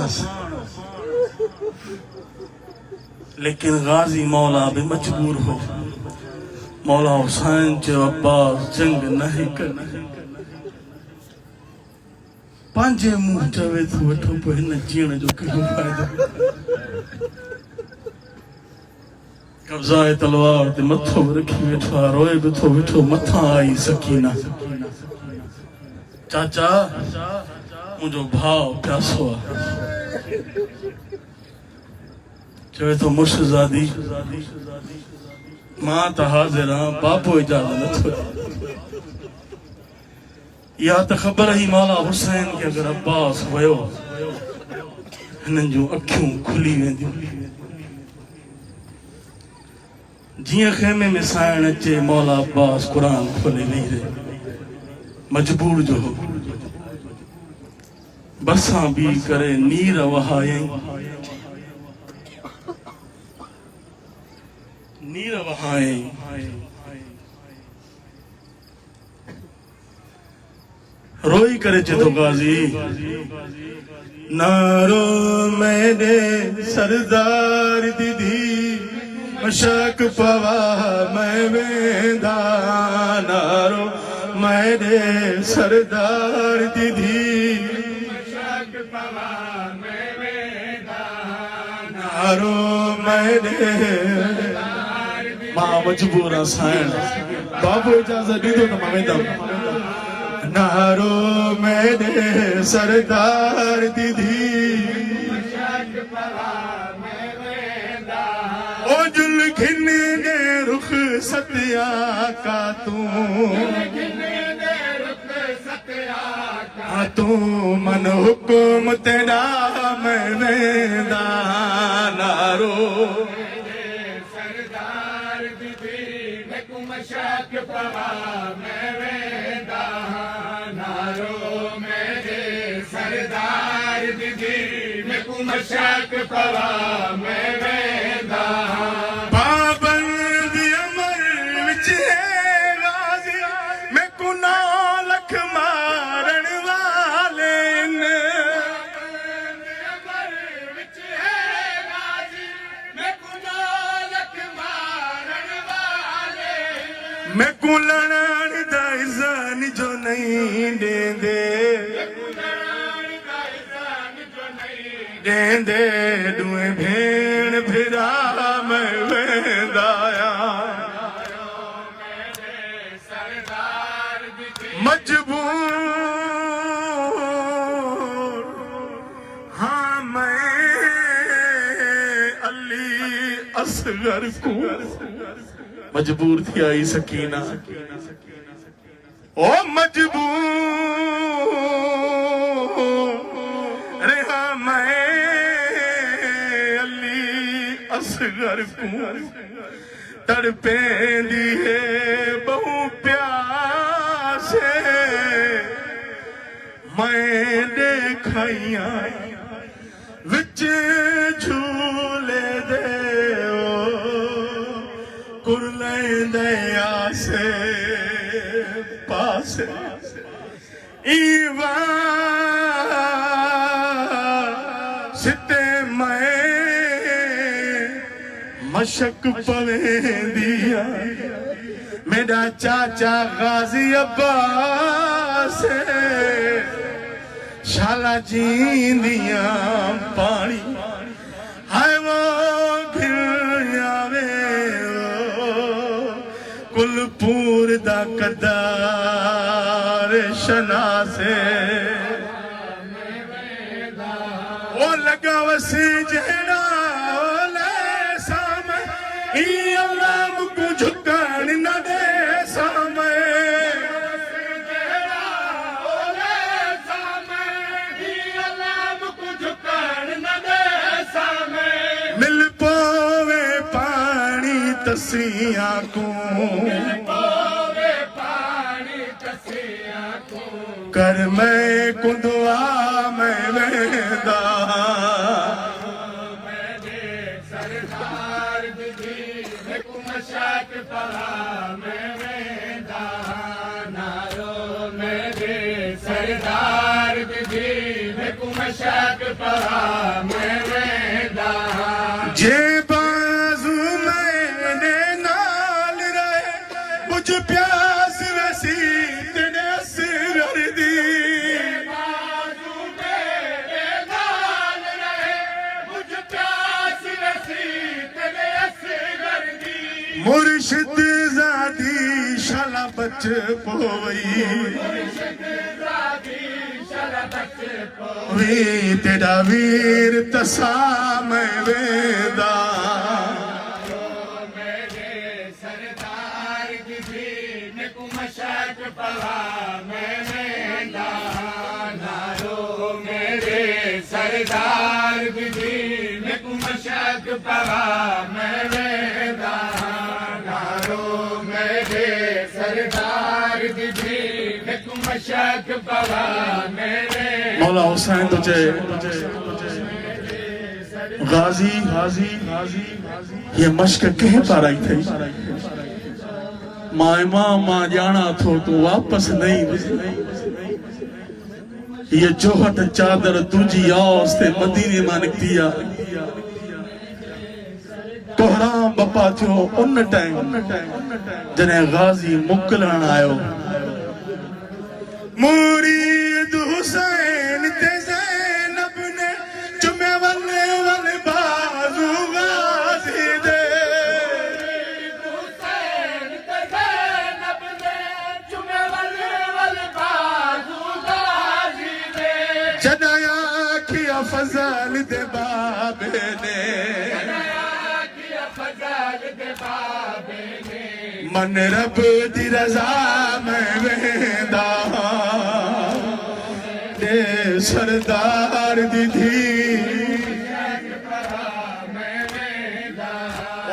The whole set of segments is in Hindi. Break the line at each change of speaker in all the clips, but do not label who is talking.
पाणस लेकिन गाजी मौला भी मजबूर हो मौला हुसैन जो अब्बास जंग नहीं कर पांजे मुंह चवे तो वठो पे न जीण जो कहियो फायदो कब्ज़ाए तलवार ते मथो रखी वेठो रोए बिठो विठो मथा आई सकीना चाचा मुझो भाव प्यासो चवे तो मुर्शदादी मां त हाज़िर हाँ बापो इजाज़त नथो या तो खबर ही मौला हुसैन के अगर अब्बास वयो हिनन जो अखियों खुली वेंदियूं जिया खेमे में सायण अचे मौला अब्बास कुरान खोले नहीं रहे मजबूर जो हो बरसा भी करे नीर वहायई नीर वहायई रोई करे चेतो गाजी नारो मैंने सरदार दीदी मशक पवा मैं वेंदा नारो मैंने सरदार दीदी मशक पवा मैं वेंदा नारो मैंने मां मजबूर सायण बाबू इजाज़त दीदो तो मां वेंदा नारो मैंने सरदार दीदी ओ जुल खिने दे रुख सतिया का तू मन हुकुम तेरा मैं वेंदा नारो सरदार दीदी मैं कुमशक पवा मैं वेंदा सरदार दीदी मैं कुमशक पवा मैं वेंदा पाबंद अमर विच है गाजी मैं कुना लख मारण वाले अमर विच है गाजी मैं कुना लख मारण वाले मैं कुलण दा इज़न जो नहीं देंदे देंदे दुए भेण फिरा मैं वेंदा मजबूर हाँ मैं अली असगर को मजबूर थी आई सकीना ओ मजबूर रहा मैं असगर को तड़पेंदी है बहु प्यासे मैं देखिया विच झूले दे कुरलेंदे आसे पासे ईवा सिते मैं मशक पवेंदिया मेरा चाचा गाजी अब्बास शाला जींदिया पानी हाय वो फिर आवे कुलपुर दा कदार शना से ओ लगा वसी जेड़ा अल्लाह को झुकण न दे सामे अल्लाह को झुकण न दे सामे मिल पोवे पानी तसिया को कर मैं कुंदवा मैं वेंदा मशक पवा मैं वेंदा नारो मेरे सरदार दीदी मैं कुमशक
परा मैं वेंदा
जे बाज़ू मैंने नाल रहे मुझ प्यास वसी तेरे असर दी
बाजू मेरे नाल रहे मुझ प्यास वसी तेरे असगर दी
मुर्शिद ज़ादी शाला बच पोई वी तेरा वीर तसा मैं वेंदा
मेरे सरदार की दीन को मशक परा मैं वेंदा नारो मेरे सरदार की दीन को मशक परा मैं वेंदा नारो मेरे सरदार की दीन को मशक परा मैं
मौला हुसैन तुझे गाजी ये मश्क कह पाराई थी मायमा मां जाना थो तू वापस नहीं ये जोहत चादर तुझी आस ते मदीने मां निकती आ कोहराम बपा थियो उन टाइम जने गाजी मुकलन आयो मुरीद हुसैन ते ज़ैनब ने चुमे वले वले बाजू गाजी दे
हुसैन ते ज़ैनब ने चुमे वले वले बाजू गाजी दे
जनाया किया फजल दे बाबे ने
किया फजल दे बाबे ने
मन रब दी रजा में वेंदा दे सरदार दी धी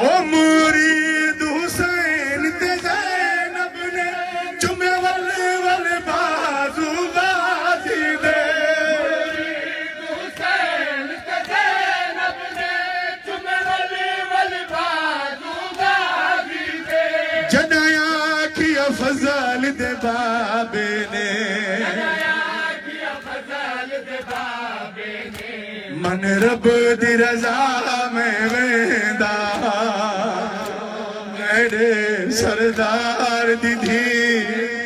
ओ मुरीद हुसैन ते ज़ैनब ने चुमे वले वले बाजू गाजी दे
हुसैन ते ज़ैनब ने चुमे वले वले बाजू गाजी दे
जनाया किया फजल दे बाबे ने
किया फजल दे बाबे ने
मन रब दी रजा में वेंदा मेरे सरदार दी धी